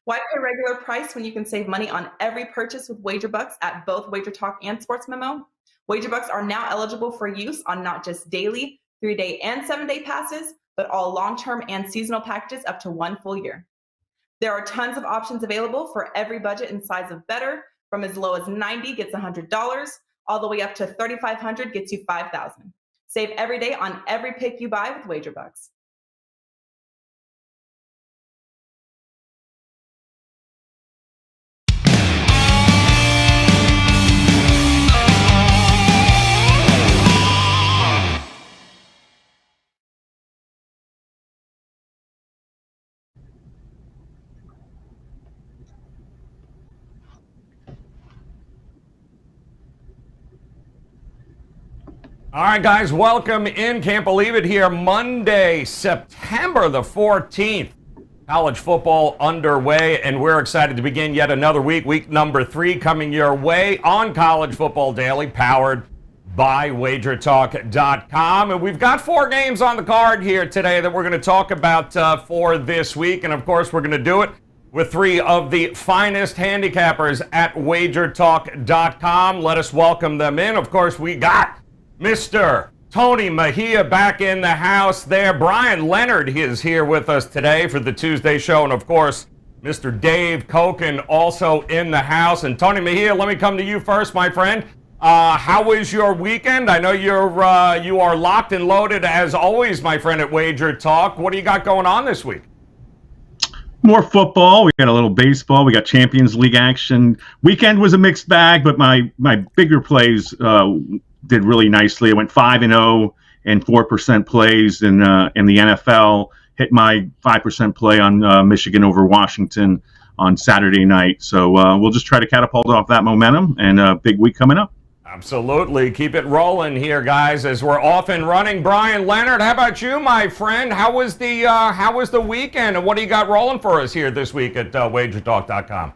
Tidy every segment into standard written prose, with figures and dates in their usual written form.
Why pay regular price when you can save money on every purchase with WagerBucks at both WagerTalk and Sports Memo? WagerBucks are now eligible for use on not just daily, 3-day, and 7-day passes, but all long-term and seasonal packages up to 1 full year. There are tons of options available for every budget and size of better, from as low as $90 gets $100, all the way up to $3,500 gets you $5,000. Save every day on every pick you buy with WagerBucks. All right, guys, welcome in. Can't believe it here. Monday, September the 14th. College football underway, and we're excited to begin yet another week number 3 coming your way on College Football Daily, powered by WagerTalk.com. And we've got 4 games on the card here today that we're going to talk about for this week. And, of course, we're going to do it with 3 of the finest handicappers at WagerTalk.com. Let us welcome them in. Of course, we got Mr. Tony Mejia back in the house there. Bryan Leonard is here with us today for the Tuesday show. And, of course, Mr. Dave Cokin also in the house. And, Tony Mejia, let me come to you first, my friend. How was your weekend? I know you are locked and loaded, as always, my friend, at Wager Talk. What do you got going on this week? More football. We got a little baseball. We got Champions League action. Weekend was a mixed bag, but my bigger plays did really nicely. I went 5-0 and 4% plays in the NFL. Hit my 5% play on Michigan over Washington on Saturday night. So we'll just try to catapult off that momentum, and a big week coming up. Absolutely. Keep it rolling here, guys, as we're off and running. Bryan Leonard, how about you, my friend? How was the weekend, and what do you got rolling for us here this week at WagerTalk.com?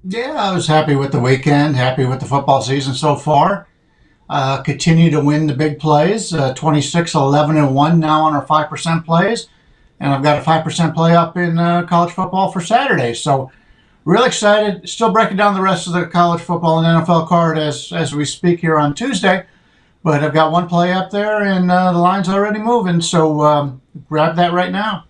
Yeah, I was happy with the weekend, happy with the football season so far. Continue to win the big plays, 26, 11, and 1 now on our 5% plays. And I've got a 5% play up in college football for Saturday. So really excited. Still breaking down the rest of the college football and NFL card as we speak here on Tuesday. But I've got one play up there, and the line's already moving. So grab that right now.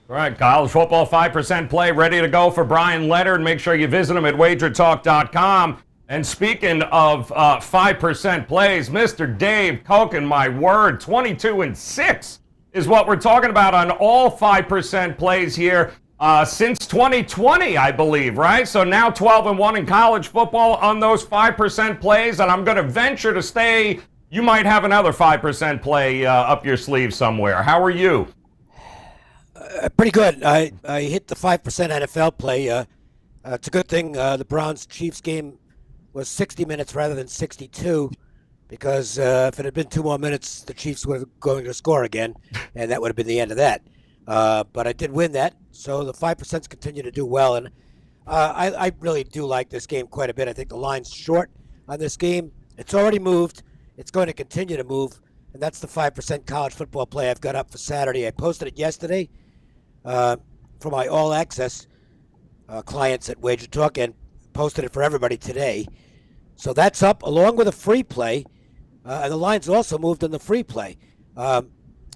All right, college football 5% play ready to go for Bryan Leonard. Make sure you visit him at WagerTalk.com. And speaking of 5% plays, Mr. Dave Cokin, my word, 22-6 is what we're talking about on all 5% plays here since 2020, I believe, right? So now 12-1 in college football on those 5% plays, and I'm going to venture to say you might have another 5% play up your sleeve somewhere. How are you? Pretty good. I hit the 5% NFL play. It's a good thing the Browns-Chiefs game was 60 minutes rather than 62, because if it had been 2 more minutes, the Chiefs were going to score again, and that would have been the end of that. But I did win that, so the 5% continue to do well, and I really do like this game quite a bit. I think the line's short on this game. It's already moved. It's going to continue to move, and that's the 5% college football play I've got up for Saturday. I posted it yesterday for my all-access clients at Wager Talk, and posted it for everybody today. So that's up along with a free play, and the line's also moved on the free play.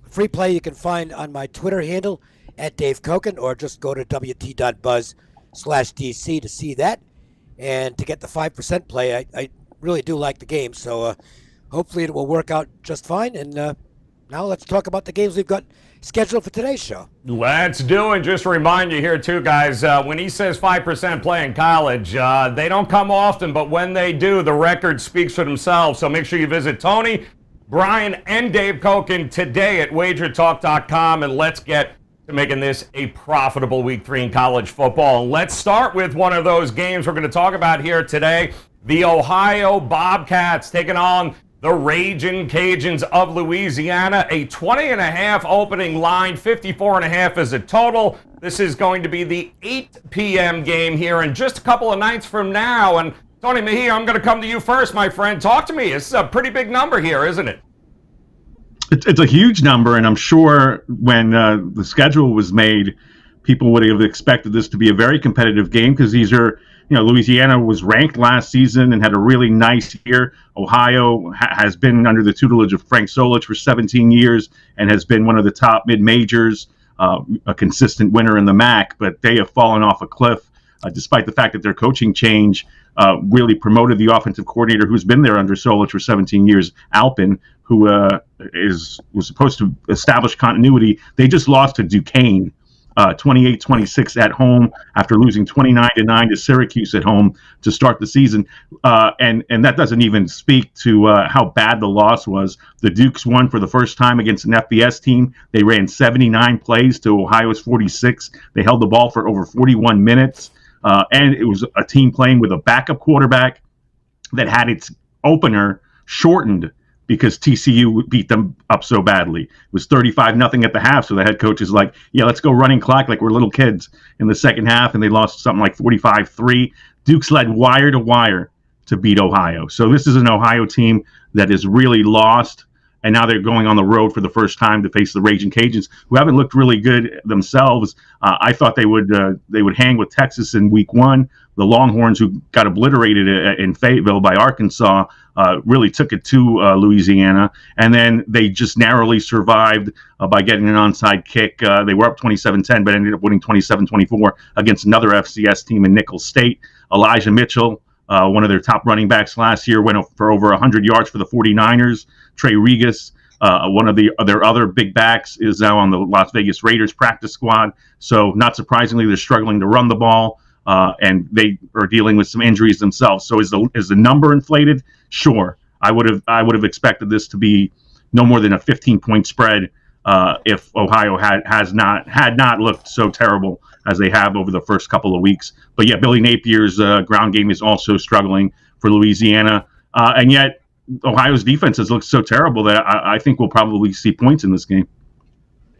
Free play you can find on my Twitter handle at Dave Cokin, or just go to wt.buzz/DC to see that. And to get the 5% play, I really do like the game, so hopefully it will work out just fine. And now let's talk about the games we've got scheduled for today's show. Let's do it. Just to remind you here, too, guys, when he says 5% play in college, they don't come often, but when they do, the record speaks for themselves. So make sure you visit Tony, Bryan, and Dave Cokin today at WagerTalk.com, and let's get to making this a profitable Week 3 in college football. And let's start with one of those games we're going to talk about here today. The Ohio Bobcats taking on the Ragin' Cajuns of Louisiana. A 20.5 opening line, 54.5 is a total. This is going to be the 8 p.m. game here in just a couple of nights from now. And Tony Mejia, I'm going to come to you first, my friend. Talk to me. It's a pretty big number here, isn't it? It's a huge number, and I'm sure when the schedule was made people would have expected this to be a very competitive game because these are, Louisiana was ranked last season and had a really nice year. Ohio has been under the tutelage of Frank Solich for 17 years and has been one of the top mid-majors, a consistent winner in the MAC, but they have fallen off a cliff despite the fact that their coaching change really promoted the offensive coordinator who's been there under Solich for 17 years, Alpin, who was supposed to establish continuity. They just lost to Duquesne 28-26 at home after losing 29-9 to Syracuse at home to start the season. And that doesn't even speak to how bad the loss was. The Dukes won for the first time against an FBS team. They ran 79 plays to Ohio's 46. They held the ball for over 41 minutes. And it was a team playing with a backup quarterback that had its opener shortened because TCU beat them up so badly. It was 35-0 at the half, so the head coach is like, yeah, let's go running clock like we're little kids in the second half, and they lost something like 45-3. Dukes led wire to wire to beat Ohio. So this is an Ohio team that is really lost, and now they're going on the road for the first time to face the Raging Cajuns, who haven't looked really good themselves. I thought they would hang with Texas in week one. The Longhorns, who got obliterated in Fayetteville by Arkansas, really took it to Louisiana, and then they just narrowly survived by getting an onside kick. They were up 27-10, but ended up winning 27-24 against another FCS team in Nicholls State. Elijah Mitchell, one of their top running backs last year, went for over 100 yards for the 49ers. Trey Regas, one of their other big backs, is now on the Las Vegas Raiders practice squad. So not surprisingly, they're struggling to run the ball, and they are dealing with some injuries themselves. So is the number inflated? Sure. I would have expected this to be no more than a 15-point spread if Ohio had not looked so terrible as they have over the first couple of weeks. But yeah, Billy Napier's ground game is also struggling for Louisiana, and yet Ohio's defense has looked so terrible that I think we'll probably see points in this game.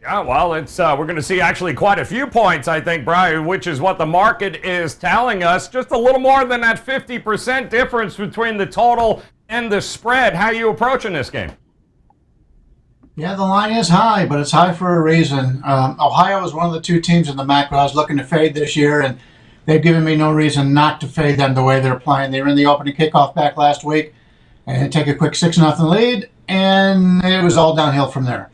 Yeah, well, it's we're going to see actually quite a few points, I think, Brian, which is what the market is telling us. Just a little more than that 50% difference between the total and the spread. How are you approaching this game? Yeah, the line is high, but it's high for a reason. Ohio is one of the two teams in the MAC that I was looking to fade this year, and they've given me no reason not to fade them the way they're playing. They were in the opening kickoff back last week and take a quick 6-0 lead, and it was all downhill from there.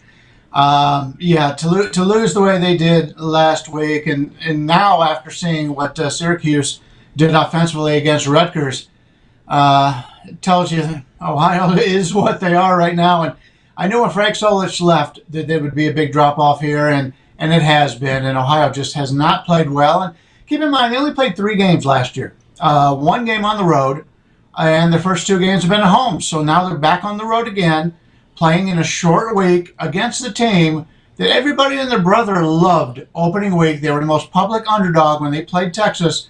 To lose the way they did last week, and now after seeing what Syracuse did offensively against Rutgers, it tells you Ohio is what they are right now. And I knew when Frank Solich left that there would be a big drop-off here, and it has been, and Ohio just has not played well. And keep in mind, they only played 3 games last year, 1 game on the road, and the first 2 games have been at home. So now they're back on the road again, playing in a short week against the team that everybody and their brother loved opening week. They were the most public underdog when they played Texas.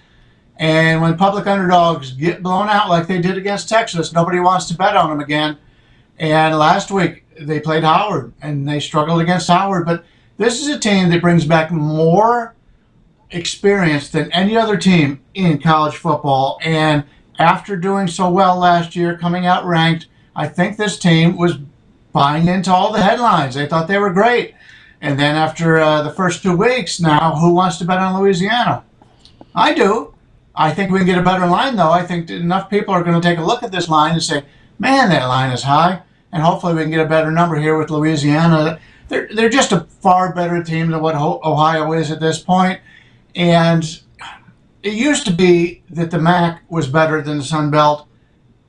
And when public underdogs get blown out like they did against Texas, nobody wants to bet on them again. And last week they played Howard, and they struggled against Howard. But this is a team that brings back more experience than any other team in college football. And after doing so well last year, coming out ranked, I think this team was buying into all the headlines. They thought they were great. And then after the first 2 weeks, now who wants to bet on Louisiana? I do. I think we can get a better line, though. I think enough people are going to take a look at this line and say, man, that line is high. And hopefully we can get a better number here with Louisiana. They're just a far better team than what Ohio is at this point. And it used to be that the MAC was better than the Sun Belt.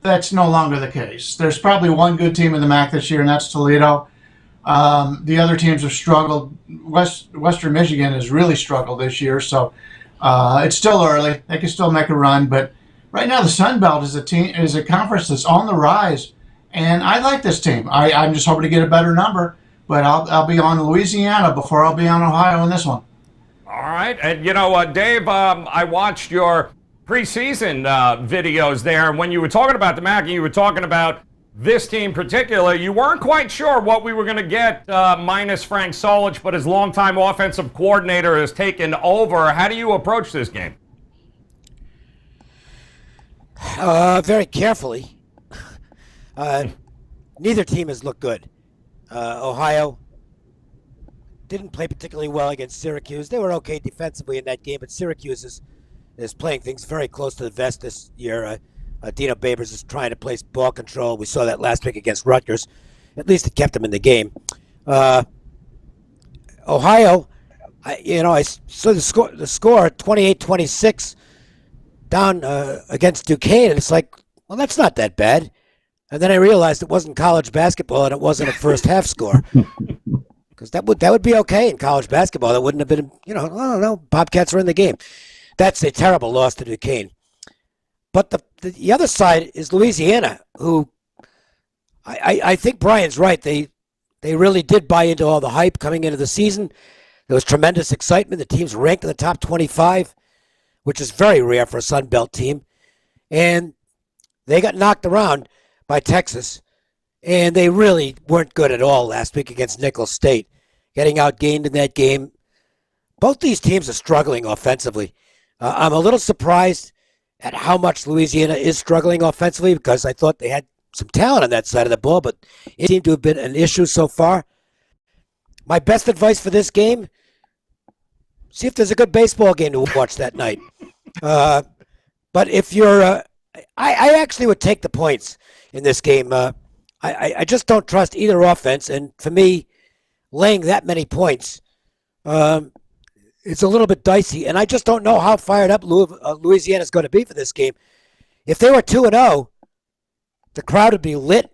That's no longer the case. There's probably one good team in the MAC this year, and that's Toledo. The other teams have struggled. Western Michigan has really struggled this year, so it's still early. They can still make a run, but right now the Sun Belt is a conference that's on the rise, and I like this team. I'm just hoping to get a better number, but I'll be on Louisiana before I'll be on Ohio in this one. All right, and Dave, I watched your preseason videos there, and when you were talking about the MAC and you were talking about this team in particular, you weren't quite sure what we were going to get minus Frank Solich, but his longtime offensive coordinator has taken over. How do you approach this game? Very carefully. Neither team has looked good. Ohio didn't play particularly well against Syracuse. They were okay defensively in that game, but Syracuse is playing things very close to the vest this year. Dino Babers is trying to place ball control. We saw that last week against Rutgers. At least it kept them in the game. Ohio, I saw the score 28-26 down against Duquesne, and it's like, well, that's not that bad. And then I realized it wasn't college basketball and it wasn't a first half score. Because that would be okay in college basketball. That wouldn't have been, I don't know, Bobcats are in the game. That's a terrible loss to Duquesne. But the other side is Louisiana, who I think Brian's right. They really did buy into all the hype coming into the season. There was tremendous excitement. The team's ranked in the top 25, which is very rare for a Sun Belt team. And they got knocked around by Texas, and they really weren't good at all last week against Nicholls State, getting outgained in that game. Both these teams are struggling offensively. I'm a little surprised at how much Louisiana is struggling offensively because I thought they had some talent on that side of the ball, but it seemed to have been an issue so far. My best advice for this game, see if there's a good baseball game to watch that night. But if you're, I actually would take the points in this game. I just don't trust either offense, and for me, laying that many points, it's a little bit dicey, and I just don't know how fired up Louisiana is going to be for this game. If they were 2-0, the crowd would be lit,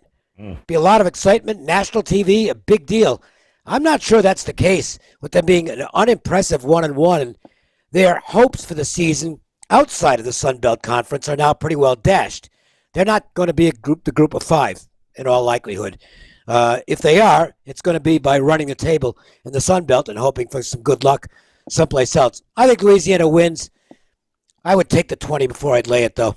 be a lot of excitement, national TV, a big deal. I'm not sure that's the case with them being an unimpressive 1-1, and their hopes for the season outside of the Sun Belt Conference are now pretty well dashed. They're not going to be the group of five in all likelihood. If they are, it's going to be by running the table in the Sun Belt and hoping for some good luck someplace else. I think Louisiana wins. I would take the 20 before I'd lay it, though.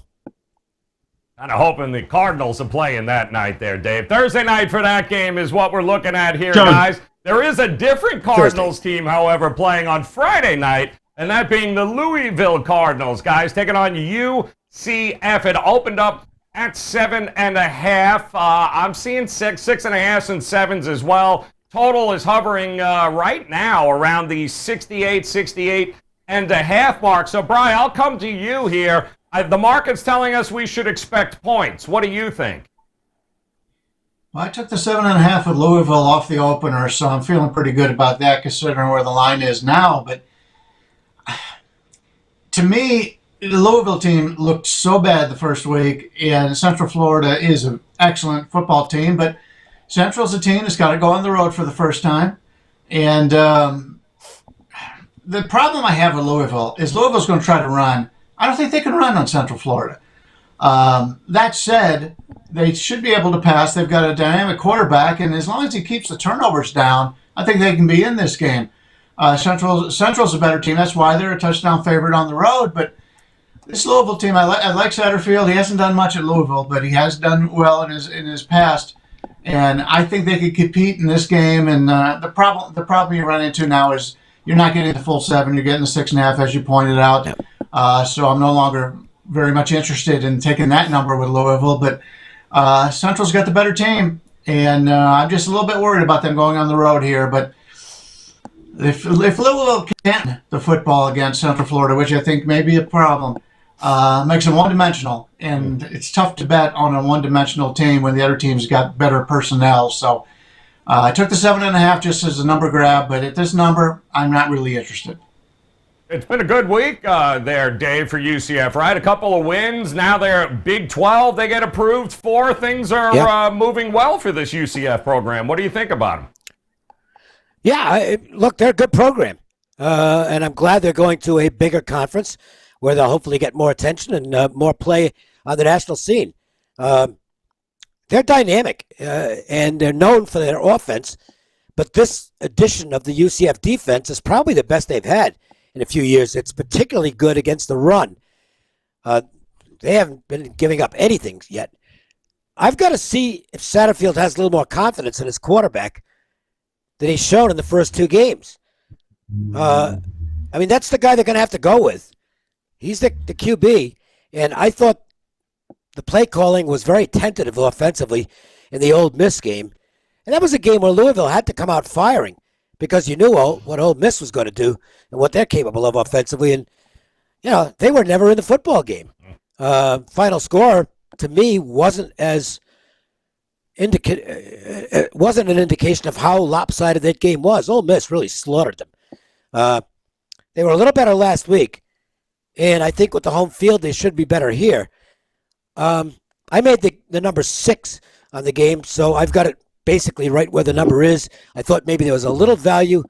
Kind of hoping the Cardinals are playing that night there, Dave. Thursday night for that game is what we're looking at here, guys. There is a different Cardinals team, however, playing on Friday night, and that being the Louisville Cardinals, guys, taking on UCF. It opened up at 7.5. I'm seeing 6.5, and 7s as well. Total is hovering right now around the 68 and a half mark. So, Brian, I'll come to you here. The market's telling us we should expect points. What do you think? Well, I took the 7.5 with Louisville off the opener, so I'm feeling pretty good about that considering where the line is now. But to me, the Louisville team looked so bad the first week, and Central Florida is an excellent football team, but Central's a team that's got to go on the road for the first time. And the problem I have with Louisville is Louisville's going to try to run. I don't think they can run on Central Florida. That said, they should be able to pass. They've got a dynamic quarterback, and as long as he keeps the turnovers down, I think they can be in this game. Central's a better team. That's why they're a touchdown favorite on the road. But this Louisville team, I like Satterfield. He hasn't done much at Louisville, but he has done well in his past. And I think they could compete in this game. And the problem you run into now is you're not getting the full 7. You're getting the 6.5, as you pointed out. So I'm no longer very much interested in taking that number with Louisville. But Central's got the better team, and I'm just a little bit worried about them going on the road here. But if Louisville can't the football against Central Florida, which I think may be a problem, makes them one-dimensional. And it's tough to bet on a one-dimensional team when the other team's got better personnel. So I took the 7.5 just as a number grab, but at this number, I'm not really interested. It's been a good week there, Dave, for UCF, right? A couple of wins. Now they're Big 12. They get approved for. Things are moving well for this UCF program. What do you think about them? Yeah, look, they're a good program. And I'm glad they're going to a bigger conference where they'll hopefully get more attention and more play on the national scene. They're dynamic, and they're known for their offense. But this edition of the UCF defense is probably the best they've had in a few years. It's particularly good against the run. They haven't been giving up anything yet. I've got to see if Satterfield has a little more confidence in his quarterback than he's shown in the first 2 games. I mean, that's the guy they're going to have to go with. He's the QB, and I thought the play calling was very tentative offensively in the Ole Miss game. And that was a game where Louisville had to come out firing because you knew what Ole Miss was going to do and what they're capable of offensively. And, they were never in the football game. Final score, to me, wasn't an indication of how lopsided that game was. Ole Miss really slaughtered them. They were a little better last week, and I think with the home field, they should be better here. I made the number 6 on the game, so I've got it basically right where the number is. I thought maybe there was a little value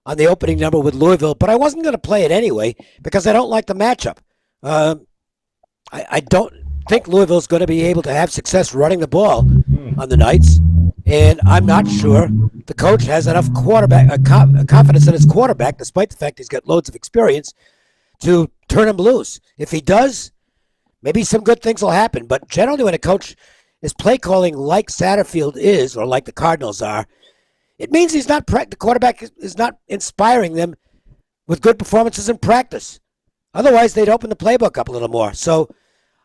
on the opening number with Louisville, but I wasn't going to play it anyway because I don't like the matchup. I don't think Louisville's going to be able to have success running the ball on the Knights, and I'm not sure the coach has enough confidence in his quarterback, despite the fact he's got loads of experience, to turn him loose. If he does, maybe some good things will happen. But generally when a coach is play calling like Satterfield is, or like the Cardinals are, it means the quarterback is not inspiring them with good performances in practice. Otherwise, they'd open the playbook up a little more. So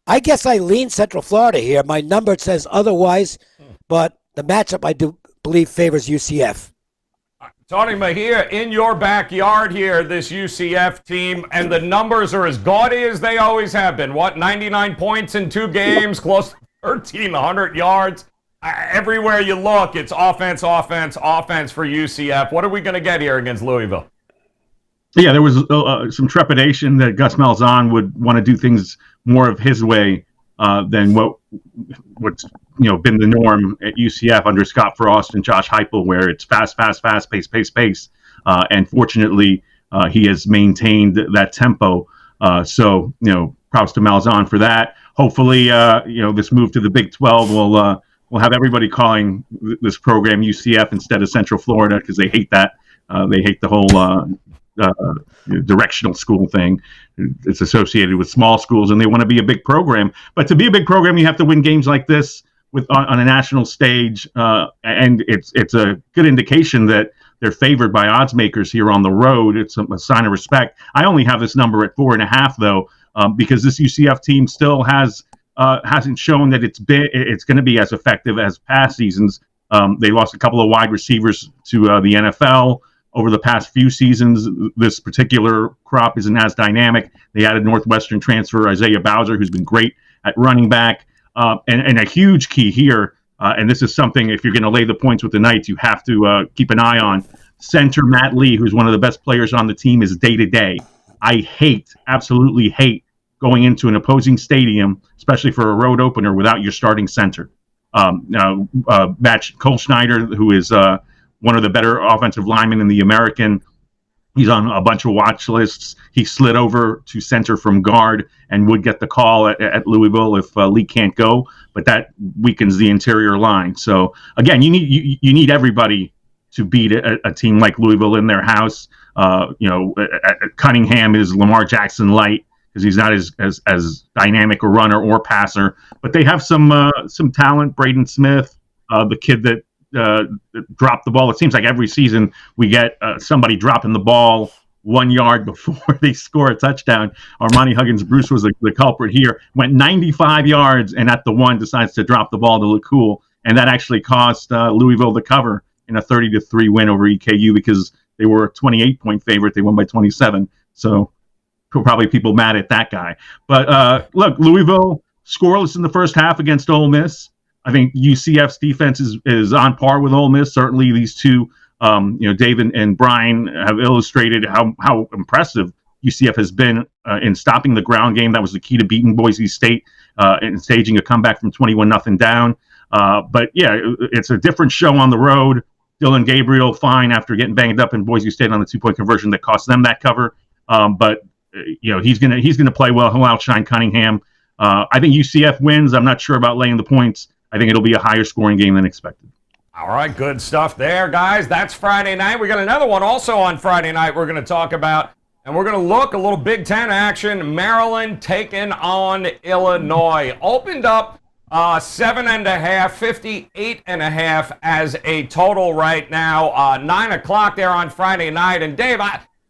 I guess I lean Central Florida here. My number says otherwise, but the matchup I do believe favors UCF. Tony Mejia, in your backyard here, this UCF team, and the numbers are as gaudy as they always have been. 99 points in 2 games, close to 1,300 yards. Everywhere you look, it's offense, offense, offense for UCF. What are we going to get here against Louisville? Yeah, there was some trepidation that Gus Malzahn would want to do things more of his way than what's been the norm at UCF under Scott Frost and Josh Heupel, where it's fast, pace. And fortunately, he has maintained that tempo. So props to Malzahn for that. Hopefully, this move to the Big 12 will have everybody calling this program UCF instead of Central Florida because they hate that. They hate the whole directional school thing. It's associated with small schools, and they want to be a big program. But to be a big program, you have to win games like this on a national stage, and it's a good indication that they're favored by odds makers here on the road. It's a sign of respect. I only have this number at 4.5 though, because this UCF team still hasn't shown that it's going to be as effective as past seasons. They lost a couple of wide receivers to the NFL over the past few seasons. This particular crop isn't as dynamic. They added Northwestern transfer Isaiah Bowser, who's been great at running back. And a huge key here, and this is something, if you're going to lay the points with the Knights, you have to keep an eye on. Center Matt Lee, who's one of the best players on the team, is day-to-day. I absolutely hate going into an opposing stadium, especially for a road opener, without your starting center. Matt Cole Schneider, who is one of the better offensive linemen in the American. He's on a bunch of watch lists. He slid over to center from guard and would get the call at Louisville if Lee can't go, but that weakens the interior line. So again, you need everybody to beat a team like Louisville in their house. Cunningham is Lamar Jackson light because he's not as dynamic a runner or passer, but they have some talent. Braden Smith, the kid that drop the ball. It seems like every season we get somebody dropping the ball 1 yard before they score a touchdown. Armani Huggins-Bruce was the culprit here. Went 95 yards and at the 1 decides to drop the ball to look cool. And that actually cost Louisville the cover in a 30-3 win over EKU because they were a 28-point favorite. They won by 27. So probably people mad at that guy. But look, Louisville scoreless in the first half against Ole Miss. I think UCF's defense is on par with Ole Miss. Certainly, these two, Dave and Brian have illustrated how impressive UCF has been in stopping the ground game. That was the key to beating Boise State and staging a comeback from 21-0 down. But yeah, it's a different show on the road. Dylan Gabriel fine after getting banged up in Boise State on the 2-point conversion that cost them that cover. But he's gonna play well. He'll outshine Cunningham. I think UCF wins. I'm not sure about laying the points. I think it'll be a higher scoring game than expected. All right, good stuff there, guys. That's Friday night. We got another one also on Friday night we're going to talk about, and we're going to look a little Big Ten action. Maryland taking on Illinois. Opened up 7.5, 58.5 as a total right now. 9 o'clock there on Friday night. And Dave,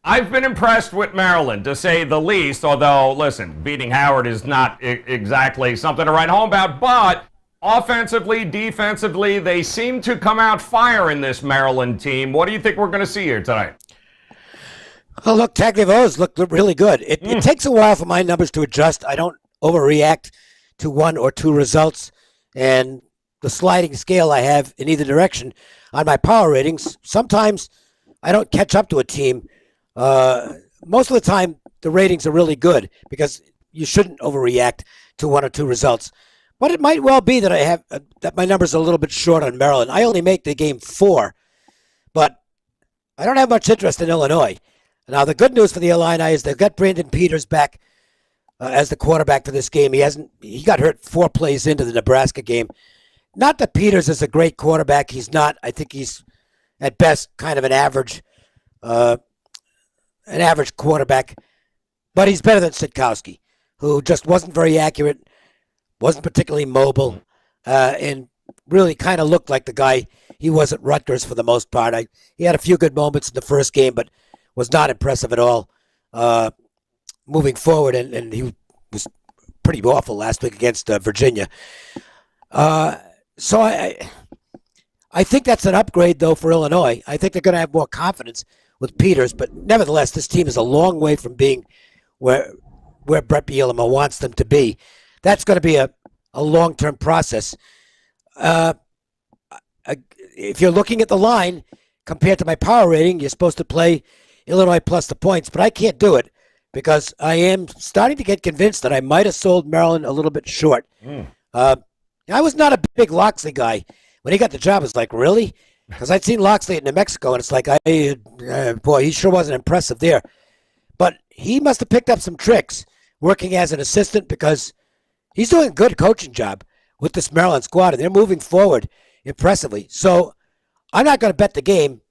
I've been impressed with Maryland, to say the least, although, listen, beating Howard is not exactly something to write home about, but Offensively, defensively, they seem to come out fire in this Maryland team. What do you think we're going to see here tonight? Oh, look, Tagliavo's looked really good. It takes a while for my numbers to adjust. I don't overreact to one or two results. And the sliding scale I have in either direction on my power ratings, sometimes I don't catch up to a team. Most of the time, the ratings are really good because you shouldn't overreact to one or two results. But it might well be that I have that my numbers are a little bit short on Maryland. I only make the game 4, but I don't have much interest in Illinois. Now, the good news for the Illini is they've got Brandon Peters back as the quarterback for this game. He got hurt 4 plays into the Nebraska game. Not that Peters is a great quarterback. He's not. I think he's at best kind of an average quarterback, but he's better than Sitkowski, who just wasn't very accurate, wasn't particularly mobile, and really kind of looked like the guy he was at Rutgers for the most part. He had a few good moments in the first game, but was not impressive at all moving forward, and he was pretty awful last week against Virginia. So I think that's an upgrade, though, for Illinois. I think they're going to have more confidence with Peters, but nevertheless, this team is a long way from being where Brett Bielema wants them to be. That's going to be a long-term process. If you're looking at the line compared to my power rating, you're supposed to play Illinois plus the points, but I can't do it because I am starting to get convinced that I might have sold Maryland a little bit short. I was not a big Loxley guy. When he got the job, I was like, really? Because I'd seen Loxley at New Mexico, and it's like, boy, he sure wasn't impressive there. But he must have picked up some tricks working as an assistant because he's doing a good coaching job with this Maryland squad, and they're moving forward impressively. So I'm not going to bet the game,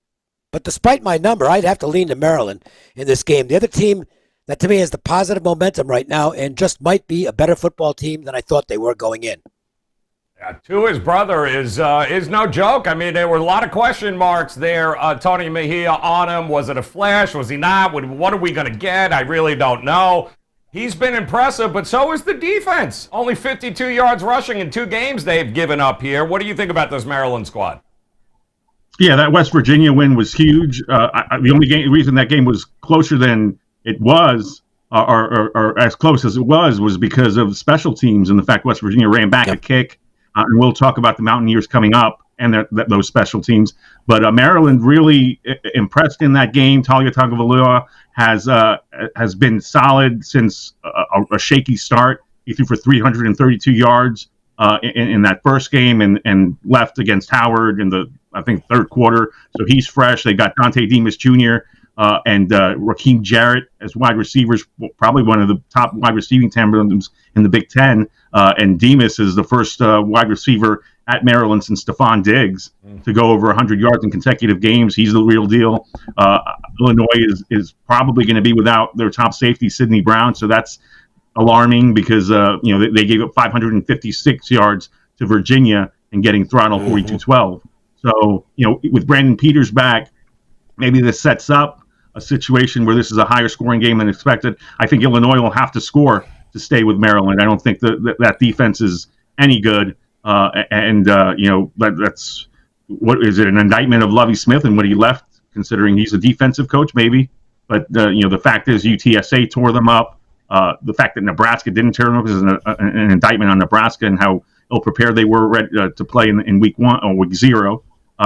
but despite my number, I'd have to lean to Maryland in this game. The other team that to me has the positive momentum right now and just might be a better football team than I thought they were going in. Yeah, Tua's brother is no joke. I mean, there were a lot of question marks there. Tony Mejia on him. Was it a flash? Was he not? What are we going to get? I really don't know. He's been impressive, but so is the defense. Only 52 yards rushing in 2 games they've given up here. What do you think about this Maryland squad? Yeah, that West Virginia win was huge. The only reason that game was closer than it was, or as close as it was because of special teams and the fact West Virginia ran back a kick. And we'll talk about the Mountaineers coming up and those special teams. But Maryland really impressed in that game. Talia Tagovailoa has been solid since a shaky start. He threw for 332 yards in that first game and left against Howard in the, I think, third quarter. So he's fresh. They got Dante Demas Jr. And Raheem Jarrett as wide receivers, probably one of the top wide receiving tandems in the Big Ten. And Demas is the first wide receiver at Maryland since Stephon Diggs to go over 100 yards in consecutive games. He's the real deal. Illinois is probably going to be without their top safety, Sidney Brown. So that's alarming because they gave up 556 yards to Virginia and getting throttled 42-12. So with Brandon Peters back, maybe this sets up a situation where this is a higher scoring game than expected. I think Illinois will have to score to stay with Maryland. I don't think that defense is any good. That's what is it, an indictment of Lovie Smith and what he left, considering he's a defensive coach, maybe. But the fact is UTSA tore them up. The fact that Nebraska didn't tear them up is an indictment on Nebraska and how ill prepared they were to play in week 1 or week 0.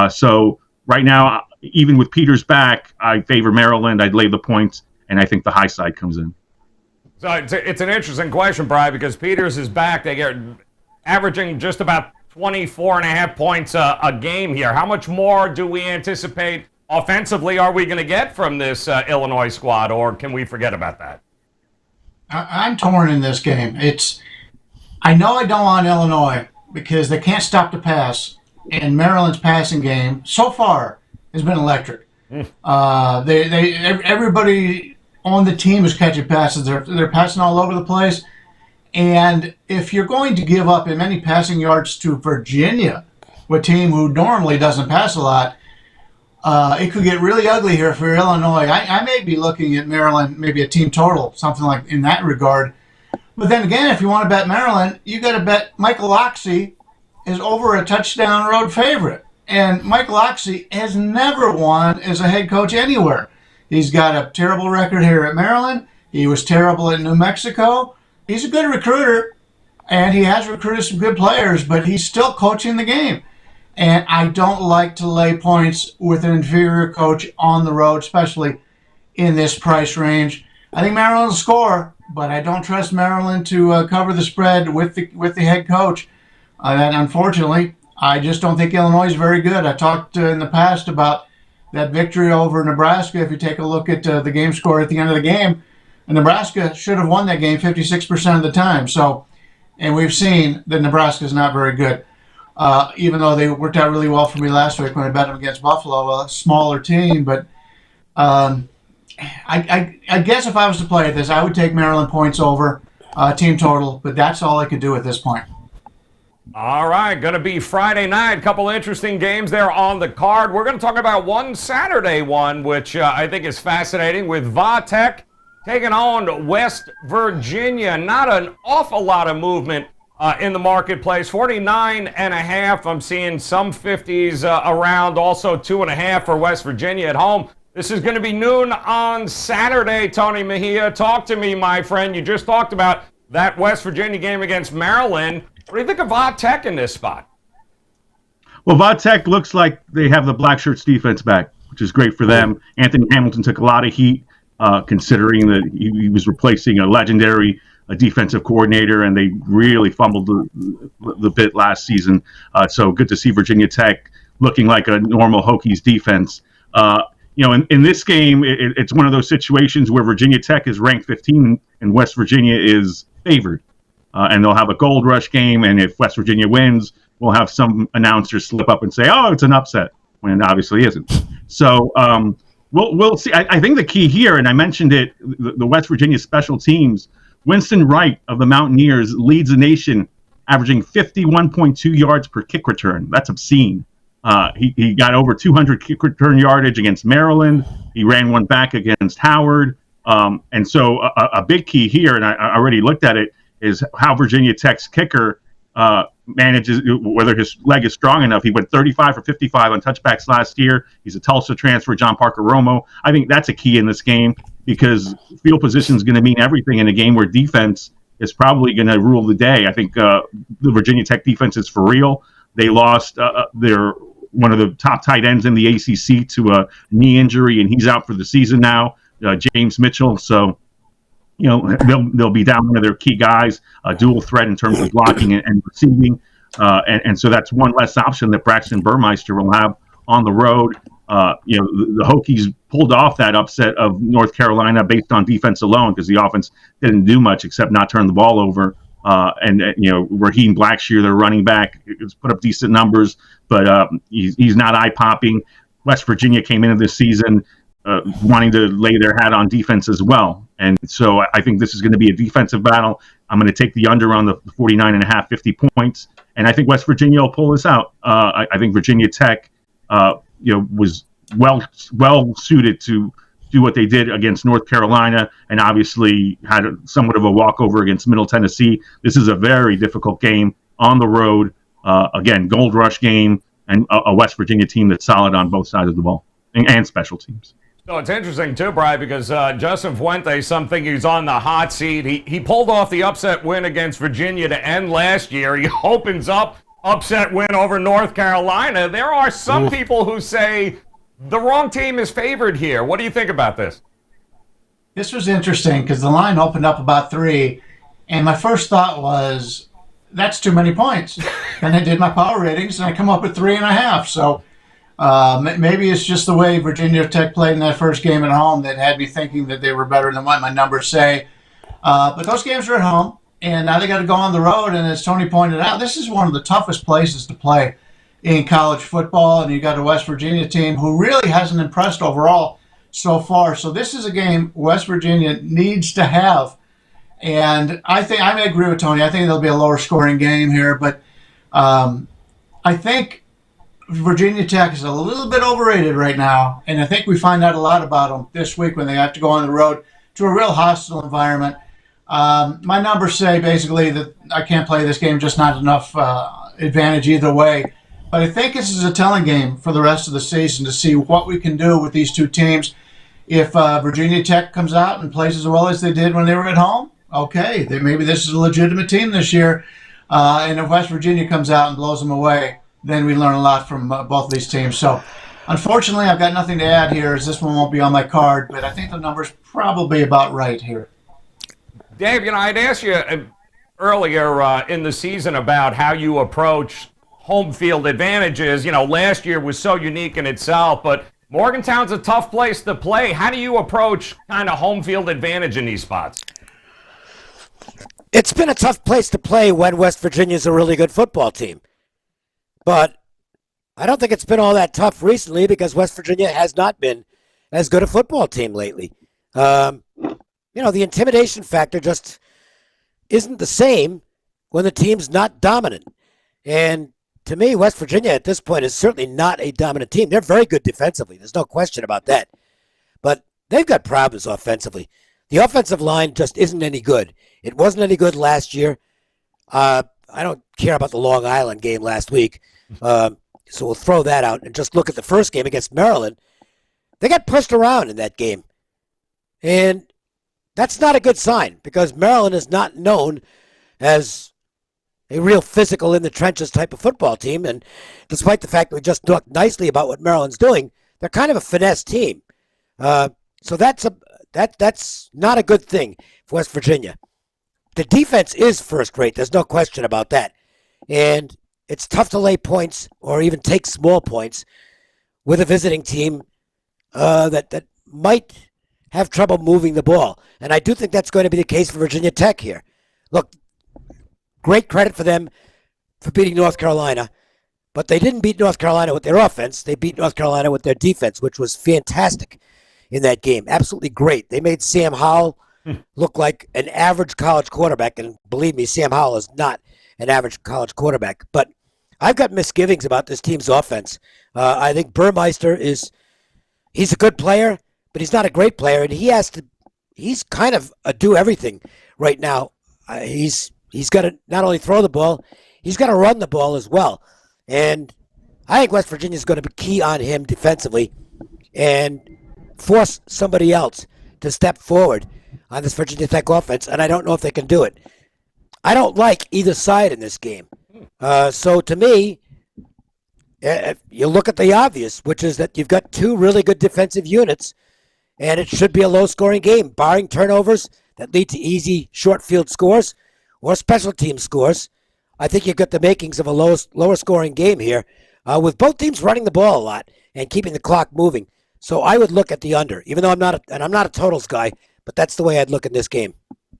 So right now, even with Peters back, I favor Maryland. I'd lay the points, and I think the high side comes in. So it's an interesting question, Brian, because Peters is back. They get averaging just about 24.5 points a game here. How much more do we anticipate offensively are we going to get from this Illinois squad, or can we forget about that? I'm torn in this game. I know I don't want Illinois because they can't stop the pass, and Maryland's passing game so far has been electric. Everybody on the team is catching passes. They're passing all over the place. And if you're going to give up as many passing yards to Virginia, a team who normally doesn't pass a lot, it could get really ugly here for Illinois. I may be looking at Maryland, maybe a team total, something like in that regard. But then again, if you want to bet Maryland, you got to bet Michael Loxley is over a touchdown road favorite. And Mike Loxley has never won as a head coach anywhere. He's got a terrible record here at Maryland. He was terrible in New Mexico. He's a good recruiter, and he has recruited some good players, but he's still coaching the game. And I don't like to lay points with an inferior coach on the road, especially in this price range. I think Maryland will score, but I don't trust Maryland to cover the spread with the head coach. And unfortunately, I just don't think Illinois is very good. I talked in the past about that victory over Nebraska. If you take a look at the game score at the end of the game, Nebraska should have won that game 56% of the time. So, and we've seen that Nebraska is not very good. Even though they worked out really well for me last week when I bet them against Buffalo, a smaller team. But I guess if I was to play at this, I would take Maryland points over team total. But that's all I could do at this point. All right, going to be Friday night. A couple interesting games there on the card. We're going to talk about one Saturday one, which I think is fascinating, with Vatech taking on West Virginia. Not an awful lot of movement in the marketplace. 49.5. I'm seeing some 50s around. Also 2.5 for West Virginia at home. This is going to be noon on Saturday. Tony Mejia, talk to me, my friend. You just talked about that West Virginia game against Maryland. What do you think of Vatech in this spot? Well, Vatech looks like they have the black shirts defense back, which is great for them. Anthony Hamilton took a lot of heat, considering that he was replacing a legendary defensive coordinator, and they really fumbled the bit last season. So good to see Virginia Tech looking like a normal Hokies defense. In this game, it's one of those situations where Virginia Tech is ranked 15 and West Virginia is favored. And they'll have a gold rush game, and if West Virginia wins, we'll have some announcers slip up and say, "Oh, it's an upset," when it obviously isn't. So we'll see. I think the key here, and I mentioned it, the West Virginia special teams. Winston Wright of the Mountaineers leads the nation, averaging 51.2 yards per kick return. That's obscene. He got over 200 kick return yardage against Maryland. He ran one back against Howard. And so a big key here, and I already looked at it, is how Virginia Tech's kicker manages, whether his leg is strong enough. He went 35 for 55 on touchbacks last year. He's a Tulsa transfer, John Parker Romo. I think that's a key in this game, because field position is going to mean everything in a game where defense is probably going to rule the day. I think the Virginia Tech defense is for real. They lost one of the top tight ends in the ACC to a knee injury, and he's out for the season now, James Mitchell. So, they'll be down one of their key guys, a dual threat in terms of blocking and receiving. And so that's one less option that Braxton Burmeister will have on the road. The Hokies pulled off that upset of North Carolina based on defense alone, because the offense didn't do much except not turn the ball over. Raheem Blackshear, their running back, has put up decent numbers, but he's not eye-popping. West Virginia came into this season wanting to lay their hat on defense as well. And so I think this is going to be a defensive battle. I'm going to take the under on the 49.5, 50 points. And I think West Virginia will pull this out. I think Virginia Tech, was well suited to do what they did against North Carolina, and obviously had somewhat of a walkover against Middle Tennessee. This is a very difficult game on the road. Again, gold rush game, and a West Virginia team that's solid on both sides of the ball and special teams. So it's interesting, too, Brian, because Justin Fuentes, some think he's on the hot seat. He pulled off the upset win against Virginia to end last year. He opens up upset win over North Carolina. There are some people who say the wrong team is favored here. What do you think about this? This was interesting because the line opened up about 3, and my first thought was, that's too many points. And I did my power ratings, and I come up with 3.5. So maybe it's just the way Virginia Tech played in that first game at home that had me thinking that they were better than what my numbers say. But those games are at home, and now they got to go on the road. And as Tony pointed out, this is one of the toughest places to play in college football. And you got a West Virginia team who really hasn't impressed overall so far. So this is a game West Virginia needs to have. And I may agree with Tony. I think there'll be a lower scoring game here, but I think Virginia Tech is a little bit overrated right now, and I think we find out a lot about them this week when they have to go on the road to a real hostile environment. My numbers say basically that I can't play this game, just not enough advantage either way. But I think this is a telling game for the rest of the season to see what we can do with these two teams. If Virginia Tech comes out and plays as well as they did when they were at home, okay, then maybe this is a legitimate team this year. And if West Virginia comes out and blows them away, then we learn a lot from both of these teams. So, unfortunately, I've got nothing to add here, as this one won't be on my card, but I think the number's probably about right here. Dave, I'd asked you earlier in the season about how you approach home field advantages. Last year was so unique in itself, but Morgantown's a tough place to play. How do you approach kind of home field advantage in these spots? It's been a tough place to play when West Virginia's a really good football team. But I don't think it's been all that tough recently because West Virginia has not been as good a football team lately. The intimidation factor just isn't the same when the team's not dominant. And to me, West Virginia at this point is certainly not a dominant team. They're very good defensively. There's no question about that. But they've got problems offensively. The offensive line just isn't any good. It wasn't any good last year. I don't care about the Long Island game last week. So we'll throw that out and just look at the first game against Maryland. They got pushed around in that game. And that's not a good sign because Maryland is not known as a real physical in the trenches type of football team. And despite the fact that we just talked nicely about what Maryland's doing, they're kind of a finesse team. So that's not a good thing for West Virginia. The defense is first rate. There's no question about that. And it's tough to lay points or even take small points with a visiting team that might have trouble moving the ball. And I do think that's going to be the case for Virginia Tech here. Look, great credit for them for beating North Carolina, but they didn't beat North Carolina with their offense. They beat North Carolina with their defense, which was fantastic in that game. Absolutely great. They made Sam Howell look like an average college quarterback, and believe me, Sam Howell is not an average college quarterback. But I've got misgivings about this team's offense. I think Burmeister he's a good player, but he's not a great player, and he's kind of a do everything right now. He's got to not only throw the ball, he's got to run the ball as well. And I think West Virginia is going to be key on him defensively and force somebody else to step forward on this Virginia Tech offense, and I don't know if they can do it. I don't like either side in this game. So to me, if you look at the obvious, which is that you've got two really good defensive units, and it should be a low-scoring game, barring turnovers that lead to easy short field scores or special team scores. I think you've got the makings of a lower-scoring game here, with both teams running the ball a lot and keeping the clock moving. So I would look at the under, even though I'm not a totals guy, but that's the way I'd look at this game.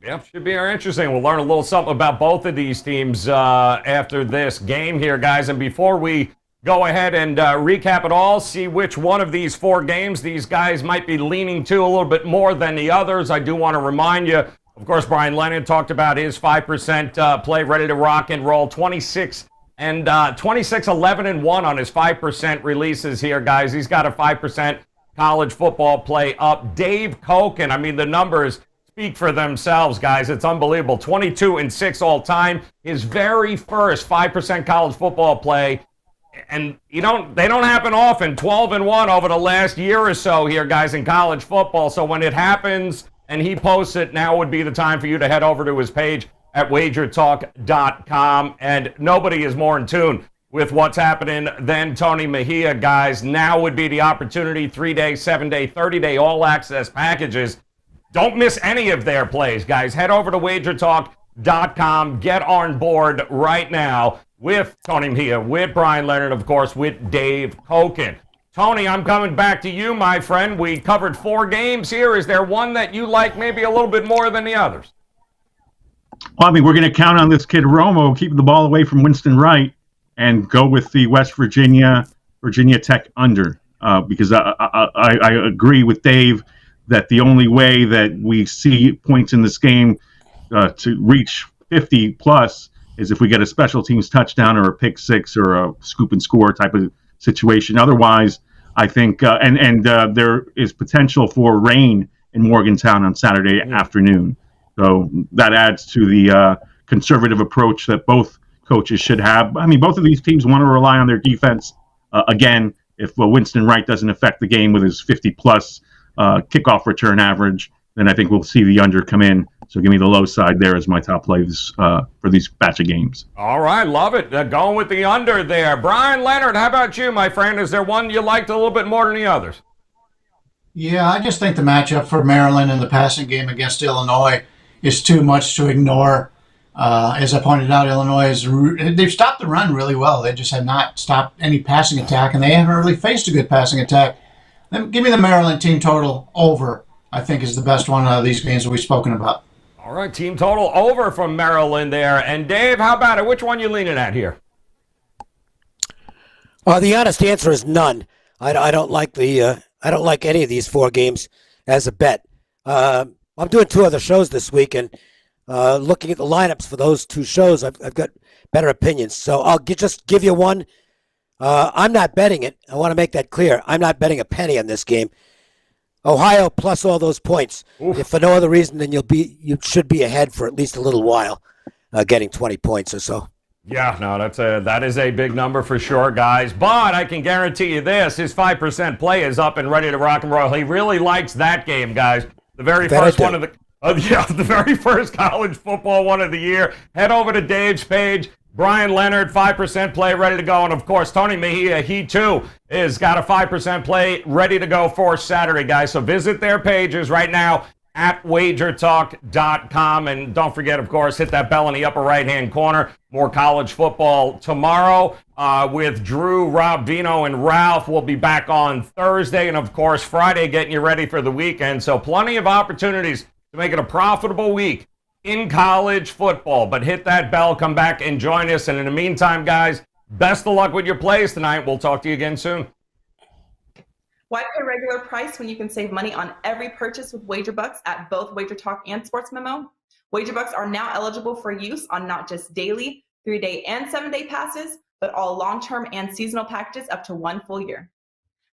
Yeah, should be interesting. We'll learn a little something about both of these teams after this game here, guys. And before we go ahead and recap it all, see which one of these four games these guys might be leaning to a little bit more than the others, I do want to remind you, of course, Bryan Leonard talked about his 5% play, ready to rock and roll, 26 and 11-1 on his 5% releases here, guys. He's got a 5% college football play up. Dave Cokin, I mean, the numbers speak for themselves, guys. It's unbelievable. 22-6 all time. His very first 5% college football play, and they don't happen often. 12-1 over the last year or so here, guys, in college football. So when it happens and he posts it, now would be the time for you to head over to his page at WagerTalk.com. And nobody is more in tune with what's happening than Tony Mejia, guys. Now would be the opportunity. 3-day, 7-day, 30-day all-access packages. Don't miss any of their plays, guys. Head over to WagerTalk.com. Get on board right now with Tony Mejia, with Bryan Leonard, of course, with Dave Cokin. Tony, I'm coming back to you, my friend. We covered 4 games here. Is there one that you like maybe a little bit more than the others? Well, I mean, we're going to count on this kid Romo keeping the ball away from Winston Wright and go with the West Virginia Tech under, because I agree with Dave that the only way that we see points in this game to reach 50 plus is if we get a special teams touchdown or a pick six or a scoop and score type of situation. Otherwise, I think there is potential for rain in Morgantown on Saturday afternoon. So that adds to the conservative approach that both coaches should have. I mean, both of these teams want to rely on their defense. Again, if Winston Wright doesn't affect the game with his 50-plus kickoff return average, then I think we'll see the under come in. So give me the low side there as my top plays for these batch of games. All right, love it. Going with the under there. Bryan Leonard, how about you, my friend? Is there one you liked a little bit more than the others? Yeah, I just think the matchup for Maryland in the passing game against Illinois is too much to ignore. As I pointed out, they've stopped the run really well. They just have not stopped any passing attack, and they haven't really faced a good passing attack. Then give me the Maryland team total over, I think, is the best one out of these games that we've spoken about. All right, team total over from Maryland there. And Dave, how about it? Which one you leaning at here? The honest answer is none. I don't like I don't like any of these 4 games as a bet. I'm doing 2 other shows this week, and looking at the lineups for those 2 shows, I've got better opinions. So I'll just give you one. I'm not betting it. I want to make that clear. I'm not betting a penny on this game. Ohio plus all those points. Oof. If for no other reason, then you should be ahead for at least a little while, getting 20 points or so. Yeah, no, that is a big number for sure, guys. But I can guarantee you this: his 5% play is up and ready to rock and roll. He really likes that game, guys. The very first one of the the very first college football one of the year. Head over to Dave's page. Bryan Leonard, 5% play ready to go. And, of course, Tony Mejia, he, too, is got a 5% play ready to go for Saturday, guys. So visit their pages right now at WagerTalk.com. And don't forget, of course, hit that bell in the upper right-hand corner. More college football tomorrow with Drew, Rob, Vino, and Ralph. We'll be back on Thursday. And, of course, Friday, getting you ready for the weekend. So plenty of opportunities to make it a profitable week in college football. But hit that bell, come back and join us. And in the meantime, guys, best of luck with your plays tonight. We'll talk to you again soon. Why pay regular price when you can save money on every purchase with WagerBucks at both WagerTalk and Sports Memo? WagerBucks are now eligible for use on not just daily, 3-day, and 7-day passes, but all long-term and seasonal packages up to 1 full year.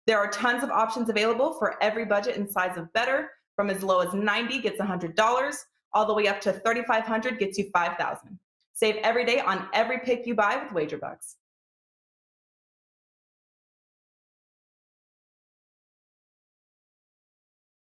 There are tons of options available for every budget and size of bettor, from as low as $90 gets $100, all the way up to $3,500 gets you $5,000. Save every day on every pick you buy with WagerBucks.